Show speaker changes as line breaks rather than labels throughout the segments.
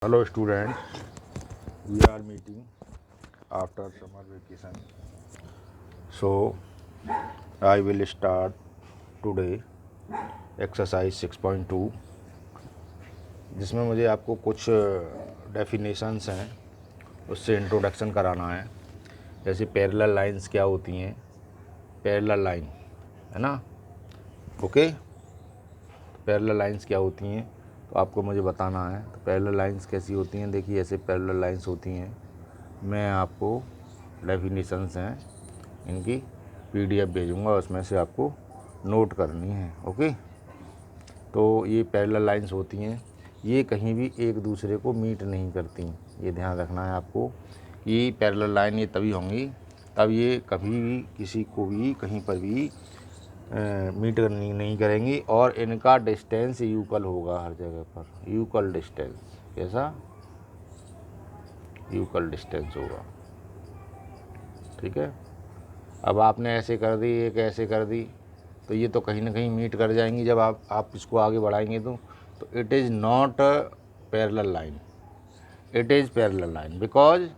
Hello students, we are meeting after summer vacation. So I will start today exercise 6.2 जिसमें मुझे आपको कुछ definitions हैं उससे इंट्रोडक्शन कराना है। जैसे पैरेलल लाइंस क्या होती हैं, पैरेलल लाइन है ना, ओके। पैरेलल लाइंस क्या होती हैं तो आपको मुझे बताना है। तो पैरेलल लाइंस कैसी होती हैं, देखिए ऐसे पैरेलल लाइंस होती हैं। मैं आपको डेफिनेशंस हैं इनकी पीडीएफ भेजूंगा, उसमें से आपको नोट करनी है, ओके। तो ये पैरेलल लाइंस होती हैं, ये कहीं भी एक दूसरे को मीट नहीं करती, ये ध्यान रखना है आपको कि पैरेलल लाइन ये तभी होंगी तब ये कभी भी किसी को भी कहीं पर भी मीट नहीं करेंगी और इनका डिस्टेंस यूक्वल होगा हर जगह पर, यूक्वल डिस्टेंस। कैसा? यूक्वल डिस्टेंस होगा, ठीक है। अब आपने ऐसे कर दी, एक ऐसे कर दी, तो ये तो कहीं ना कहीं मीट कर जाएंगी। जब आप इसको आगे बढ़ाएंगे तो it is not parallel line, it is parallel line because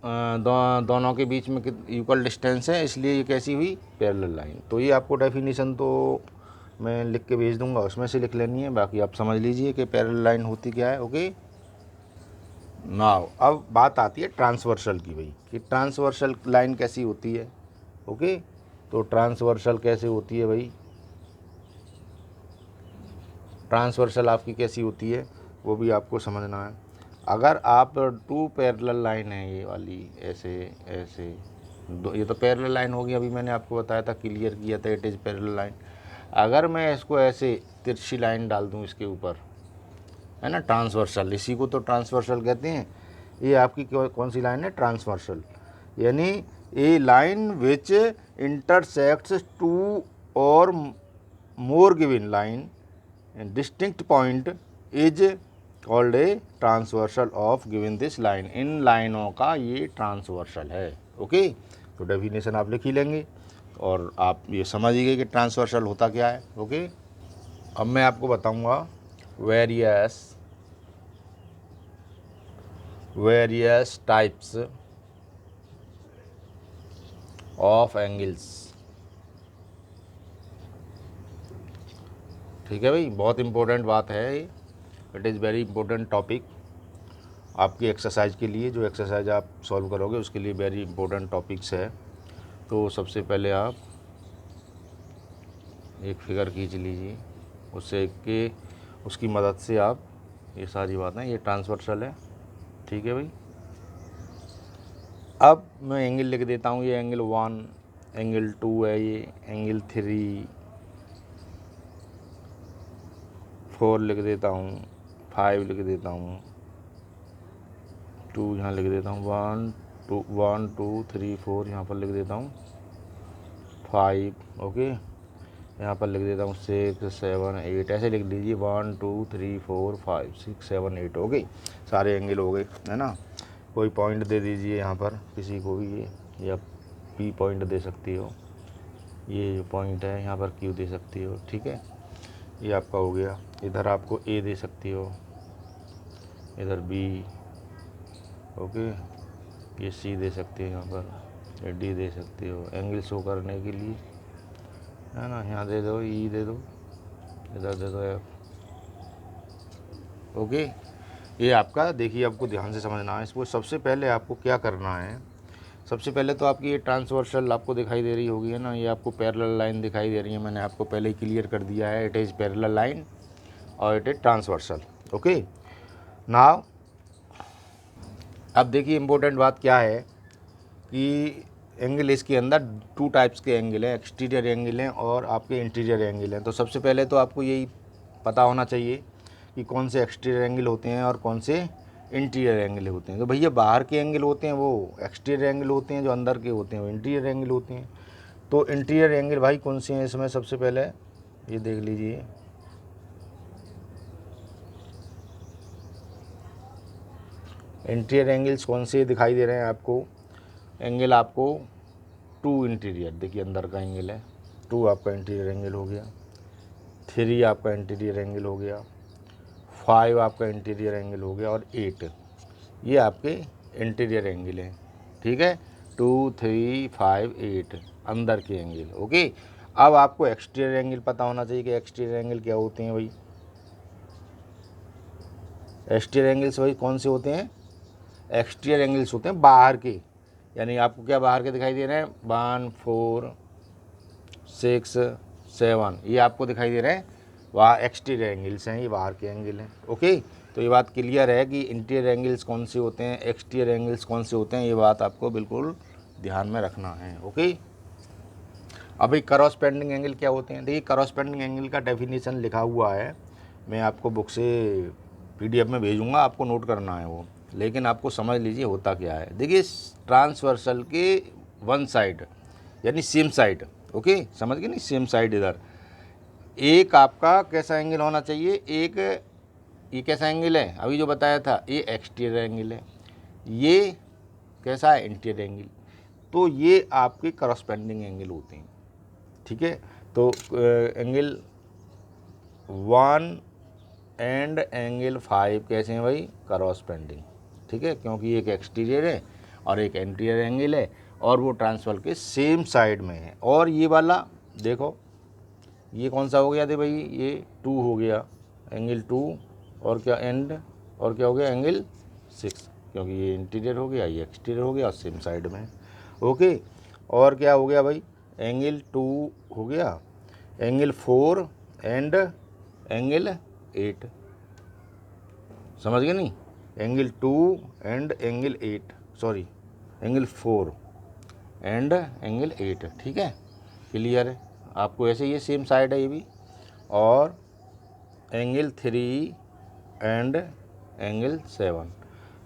दोनों के बीच में इक्वल डिस्टेंस है, इसलिए ये कैसी हुई? Parallel line. तो ये आपको डेफिनेशन तो मैं लिख के भेज दूंगा, उसमें से लिख लेनी है, बाकी आप समझ लीजिए कि पैरेलल लाइन होती क्या है, ओके। नाउ अब बात आती है ट्रांसवर्सल की, भाई कि ट्रांसवर्सल लाइन कैसी होती है, ओके। तो ट्रांसवर्सल कैसे होती है भाई, ट्रांसवर्सल आपकी कैसी होती है वो भी आपको समझना है। अगर आप टू पैरेलल लाइन है, ये वाली ऐसे ऐसे दो, ये तो पैरेलल लाइन होगी, अभी मैंने आपको बताया था, क्लियर किया था, इट इज़ पैरेलल लाइन। अगर मैं इसको ऐसे तिरछी लाइन डाल दूँ इसके ऊपर, है ना, ट्रांसवर्सल, इसी को तो ट्रांसवर्सल कहते हैं। ये आपकी कौन सी लाइन है? ट्रांसवर्सल, यानी a line which intersects two or more given line distinct point is called a transversal of given this line. इन लाइनों का ये ट्रांसवर्सल है, ओके। तो डेफिनेशन आप लिख ही लेंगे और आप ये समझ ही गए कि ट्रांसवर्सल होता क्या है, ओके। अब मैं आपको बताऊंगा वेरियस टाइप्स ऑफ एंगल्स, ठीक है भाई, बहुत इंपॉर्टेंट बात है ये, it is very important topic आपकी एक्सरसाइज के लिए। जो एक्सरसाइज आप सॉल्व करोगे उसके लिए वेरी इंपॉर्टेंट टॉपिक्स है। तो सबसे पहले आप एक फिगर खींच लीजिए, उससे कि उसकी मदद से आप ये सारी बातें, ये ट्रांसवर्सल है, ठीक है भाई। अब मैं एंगल लिख देता हूँ, ये एंगल 1, एंगल 2 है, ये एंगल 3, 4 लिख देता हूँ, 5 लिख देता हूँ, 2 यहाँ लिख देता हूँ, 1 2 3 4 यहाँ पर लिख देता हूँ, 5, ओके। यहाँ पर लिख देता हूँ 6 7 8, ऐसे लिख लीजिए, 1 2 3 4 5 6 7 8, ओके। सारे एंगल हो गए, है ना। कोई पॉइंट दे दीजिए यहाँ पर किसी को भी, ये या पी पॉइंट दे सकती हो, ये जो पॉइंट है यहाँ पर क्यू दे सकती हो, ठीक है। ये आपका हो गया। इधर आपको ए दे सकती हो, इधर बी, ओके। ये सी दे सकती हो, यहाँ पर ये डी दे सकती हो, एंगल शो करने के लिए, है ना। यहाँ दे दो ई, दे दो, इधर दे दो एफ, ओके। ये आपका, देखिए आपको ध्यान से समझना है इसको। सबसे पहले आपको क्या करना है, सबसे पहले तो आपकी ये ट्रांसवर्सल आपको दिखाई दे रही होगी, है ना। ये आपको पैरेलल लाइन दिखाई दे रही है, मैंने आपको पहले ही क्लियर कर दिया है, इट इज़ पैरेलल लाइन और it is transversal, okay. Now अब देखिए इम्पोर्टेंट बात क्या है कि एंगल इसके अंदर 2 टाइप्स के एंगल हैं, एक्सटीरियर एंगल हैं और आपके इंटीरियर एंगल हैं। तो सबसे पहले तो आपको यही पता होना चाहिए कि कौन से एक्सटीरियर एंगल होते हैं और कौन से इंटीरियर एंगल होते हैं। तो भैया बाहर के एंगल होते हैं वो एक्सटीरियर एंगल होते हैं, जो अंदर के होते हैं वो इंटीरियर एंगल होते हैं। तो इंटीरियर एंगल भाई कौन से हैं इसमें? सबसे पहले ये देख लीजिए, इंटीरियर एंगल्स कौन से दिखाई दे रहे हैं आपको? एंगल आपको 2 इंटीरियर, देखिए अंदर का एंगल है 2, आपका इंटीरियर एंगल हो गया। 3 आपका इंटीरियर एंगल हो गया। 5 आपका इंटीरियर एंगल हो गया और 8 ये आपके इंटीरियर एंगल हैं, ठीक है। 2 3 5 8 अंदर के एंगल, ओके। अब आपको एक्सटीरियर एंगल पता होना चाहिए कि एक्सटीरियर एंगल क्या होते हैं भाई। एक्सटीरियर एंगल्स भाई कौन से होते हैं? एक्सटीरियर एंगल्स होते हैं बाहर के, यानी आपको क्या बाहर के दिखाई दे रहे हैं? 1 4 6 7 ये आपको दिखाई दे रहे हैं, वहाँ एक्सटीरियर एंगल्स हैं, ये बाहर के एंगल हैं, ओके। तो ये बात क्लियर है कि इंटीरियर एंगल्स कौन से होते हैं, एक्सटीरियर एंगल्स कौन से होते हैं, ये बात आपको बिल्कुल ध्यान में रखना है, ओके। अभी क्रॉसपेंडिंग एंगल क्या होते हैं? देखिए क्रॉसपेंडिंग एंगल का डेफिनेशन लिखा हुआ है, मैं आपको बुक से PDF में भेजूँगा, आपको नोट करना है वो, लेकिन आपको समझ लीजिए होता क्या है। देखिए ट्रांसवर्सल के वन साइड यानी सेम साइड, ओके, समझ गए नहीं, सेम साइड इधर एक आपका कैसा एंगल होना चाहिए? एक ये कैसा एंगल है अभी जो बताया था, ये एक्सटीरियर एंगल है, ये कैसा है? Interior angle. तो ये आपके करस्पेंडिंग एंगल होते हैं, ठीक है। तो एंगल 1 एंड एंगल 5 कैसे हैं भाई? करस्पेंडिंग, ठीक है, क्योंकि एक एक्सटीरियर है और एक इंटीरियर एंगल है और वो ट्रांसफर के सेम साइड में है। और ये वाला देखो ये कौन सा हो गया? दे भाई ये 2 हो गया, एंगल 2, और क्या एंड, और क्या हो गया? एंगल 6, क्योंकि ये इंटीरियर हो गया, ये एक्सटीरियर हो गया और सेम साइड में है, ओके। और क्या हो गया भाई? एंगल 2 हो गया, एंगल 4 एंड एंगल 8, समझ गए नहीं? Angle 2 and angle 8, sorry angle 4 and angle 8, ठीक है, क्लियर है आपको? ऐसे ये सेम साइड है ये भी। और एंगल 3 एंड एंगल 7,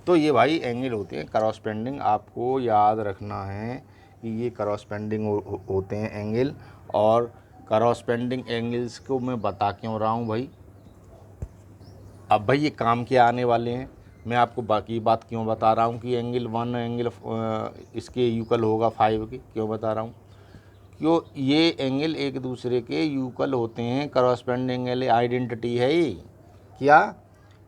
तो ये भाई एंगल होते हैं करस्पेंडिंग। आपको याद रखना है कि ये करस्पेंडिंग होते हैं एंगल। और करस्पेंडिंग एंगल्स को मैं बता क्यों रहा हूँ भाई? अब भाई ये काम के आने वाले हैं, मैं आपको बाकी बात क्यों बता रहा हूँ कि एंगल 1 एंगल इसके यूकल होगा 5 के, क्यों बता रहा हूँ? क्यों? ये एंगल एक दूसरे के यूकल होते हैं, करस्पेंडिंग एंगल आइडेंटिटी है ये। क्या?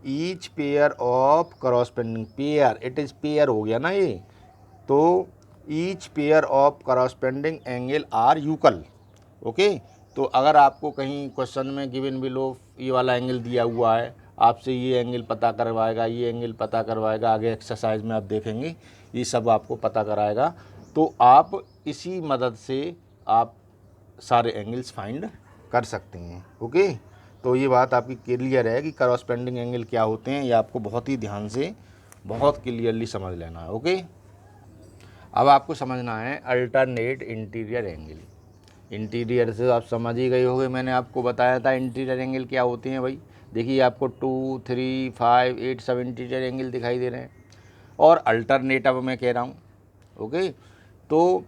Each pair of corresponding, pair, it is pair हो गया ना ये, तो each pair of corresponding angle are equal, okay. तो अगर आपको कहीं क्वेश्चन में गिवन बिलो ये वाला एंगल दिया हुआ है, आपसे ये एंगल पता करवाएगा, ये एंगल पता करवाएगा, आगे एक्सरसाइज में आप देखेंगे ये सब आपको पता कराएगा, तो आप इसी मदद से आप सारे एंगल्स फाइंड कर सकते हैं, ओके। तो ये बात आपकी क्लियर है कि करस्पेंडिंग एंगल क्या होते हैं, ये आपको बहुत ही ध्यान से बहुत क्लियरली समझ लेना है, ओके। अब आपको समझना है अल्टरनेट इंटीरियर एंगल। इंटीरियर से आप समझ ही गए होंगे, मैंने आपको बताया था इंटीरियर एंगल क्या होते हैं भाई। देखिए आपको 2 3 5 8 सब इंटीरियर एंगल दिखाई दे रहे हैं, और अल्टरनेट अब मैं कह रहा हूँ, ओके। तो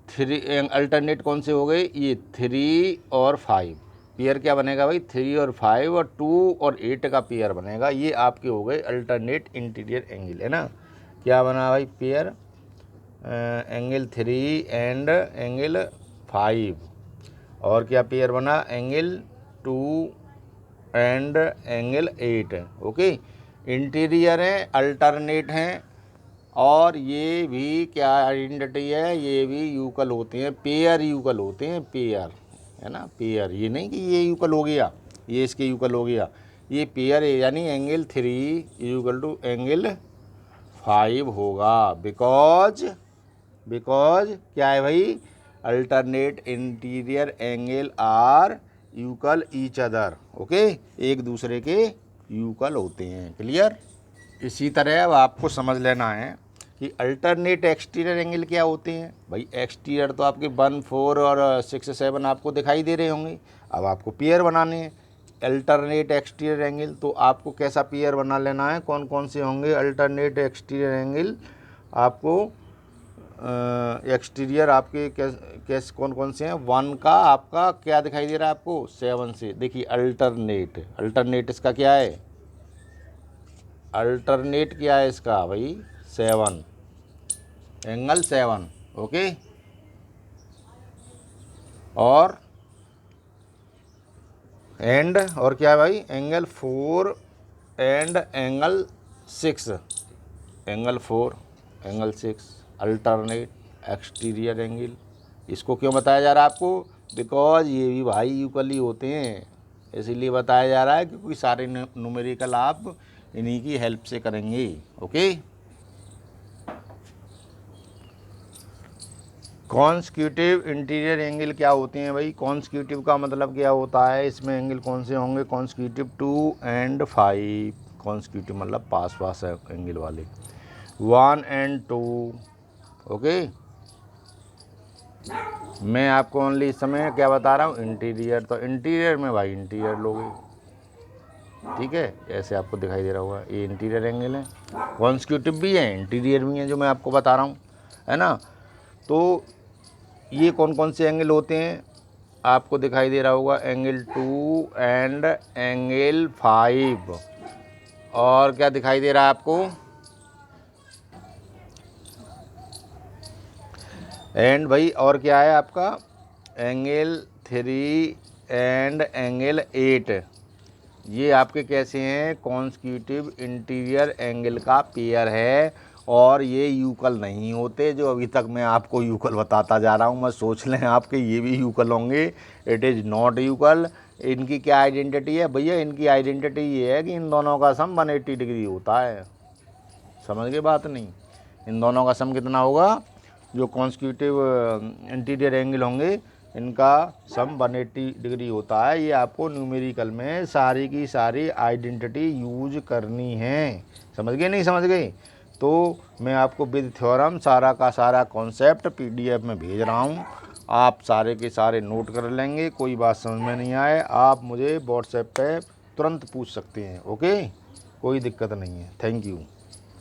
3 अल्टरनेट कौन से हो गए? ये 3 और 5 पेयर क्या बनेगा भाई? 3 और 5 और 2 और 8 का पेयर बनेगा, ये आपके हो गए अल्टरनेट इंटीरियर एंगल, है ना। क्या बना भाई? पेयर एंगल 3 एंड एंगल 5, और क्या पेयर बना? Angle 2 and angle 8, okay. Interior हैं, अल्टरनेट हैं, और ये भी क्या आइडेंटिटी है? ये भी यूकल होते हैं, पेयर यूकल होते हैं, पेयर, है ना, पेयर। ये नहीं कि ये यूकल हो गया, ये इसके यूकल हो गया, ये पेयर है, यानी एंगल 3 यूकल टू एंगल 5 होगा, बिकॉज क्या है भाई? Alternate interior angle are equal each other, okay, एक दूसरे के यूकल होते हैं, क्लियर। इसी तरह अब आपको समझ लेना है कि अल्टरनेट एक्सटीरियर एंगल क्या होते हैं भाई। एक्सटीरियर तो आपके 1 4 और 6 7 आपको दिखाई दे रहे होंगे, अब आपको पेयर बनाने हैं अल्टरनेट एक्सटीरियर एंगल। तो आपको कैसा पेयर बना लेना है? कौन कौन से होंगे अल्टरनेट एक्सटीरियर एंगल? आपको एक्सटीरियर आपके कैसे कौन कौन से हैं? 1 का आपका क्या दिखाई दे रहा है आपको? 7 से, देखिए अल्टरनेट इसका क्या है? अल्टरनेट क्या है इसका भाई? 7, एंगल 7, ओके। और क्या है भाई? Angle 4 and angle 6, angle 4, angle 6, alternate exterior angle. इसको क्यों बताया जा रहा है आपको? बिकॉज ये भी भाई यूकल ही होते हैं, इसीलिए बताया जा रहा है क्योंकि सारे न्यूमेरिकल आप इन्हीं की हेल्प से करेंगे। ओके। कॉन्स्क्यूटिव इंटीरियर एंगल क्या होते हैं भाई? कॉन्स्क्यूटिव का मतलब क्या होता है? इसमें एंगल कौन से होंगे? कॉन्स्क्यूटिव 2 and 5, कॉन्स्क्यूटिव मतलब पास पास है एंगल वाले, 1 and 2। ओके। मैं आपको ओनली इस समय क्या बता रहा हूँ? इंटीरियर। तो इंटीरियर में भाई इंटीरियर लोगे, ठीक है, ऐसे आपको दिखाई दे रहा होगा, ये इंटीरियर एंगल है। कॉन्स्क्यूटिव भी है, इंटीरियर भी है, जो मैं आपको बता रहा हूँ, है ना। तो ये कौन कौन से एंगल होते हैं? आपको दिखाई दे रहा होगा एंगल 2 एंड एंगल 5। और क्या दिखाई दे रहा है आपको? एंड भाई और क्या है आपका? Angle 3 and angle 8। ये आपके कैसे हैं? कॉन्स्क्यूटिव इंटीरियर एंगल का पेयर है, और ये यूकल नहीं होते, जो अभी तक मैं आपको यूकल बताता जा रहा हूँ। मैं सोच लें आपके ये भी यूकल होंगे, इट इज़ नॉट यूकल। इनकी क्या आइडेंटिटी है भैया? इनकी आइडेंटिटी ये है कि इन दोनों का सम 180 डिग्री होता है। समझ गए बात? नहीं, इन दोनों का सम कितना होगा? जो कॉन्स्क्यूटिव इंटीरियर एंगल होंगे, इनका सम 180 डिग्री होता है। ये आपको न्यूमेरिकल में सारी की सारी आइडेंटिटी यूज करनी है। समझ गए? नहीं समझ गए? तो मैं आपको विद थ्योरम सारा का सारा कॉन्सेप्ट PDF में भेज रहा हूँ, आप सारे के सारे नोट कर लेंगे। कोई बात समझ में नहीं आए, आप मुझे व्हाट्सएप पे तुरंत पूछ सकते हैं। ओके, कोई दिक्कत नहीं है। Thank you.